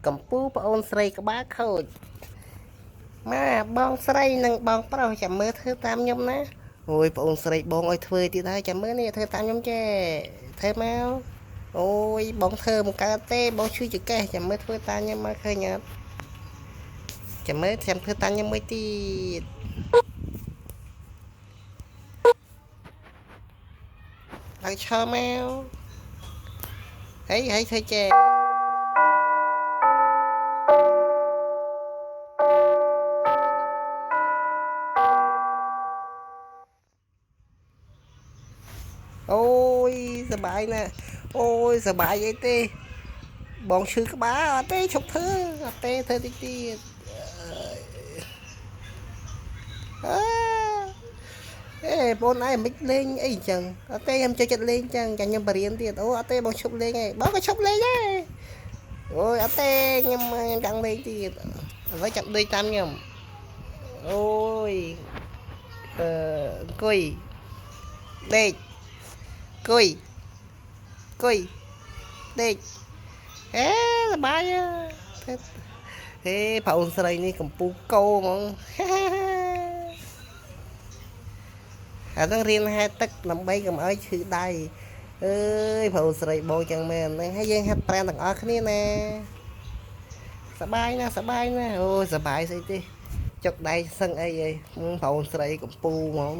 កំពូប្អូនស្រីក្បាលខូចម៉ាបងស្រីនិងបងប្រុសចាំមើលធ្វើតាមខ្ញុំណាអូយប្អូនស្រីបងឲ្យធ្វើទៀតហើយចាំមើលនេះធ្វើតាមខ្ញុំចេះធ្វើមកអូយបងធ្វើមិនកើតទេបងជួយចង្កេះចាំមើលធ្វើតាមខ្ញុំមកឃើញអត់ចាំមើលចាំធ្វើតាមខ្ញុំមួយទៀតហើយឈរមកហើយធ្វើចេះអូយសบายណាស់អូយសบายអីទេបងឈឺក្បាលអត់ទេឈប់ធ្វើអត់ទេធ្វើតិចទៀតអេបងឯងមិនលេងអីចឹងអត់ទេខ្ញុំចូលចិត្តលេងចឹងចាខ្ញុំបរៀនទៀតអូអត់ទេបងឈប់លេងឯងបងក៏ឈប់លេងដែរអូយអត់ទេខ្ញុំចង់លេងទៀតឥឡូវចាប់ដេកតាមខ្ញុំអូយអង្គុយដេកអង្គុយអង្គុយដេកអេសบายហេប្អូនស្រីនេះកំពូកោហ្មងអាហ្នឹងរៀនហែទឹកដើម្បីកុំឲ្យឈឺដៃអើយប្អូនស្រីបងចឹងមែនហ្នឹងហើយយើងហាត់ប្រាណទាំងអស់គ្នាណាសบายណាអូយសบายស្អីទេចុកដៃសឹងអីប្អូនស្រីកំពូហ្មង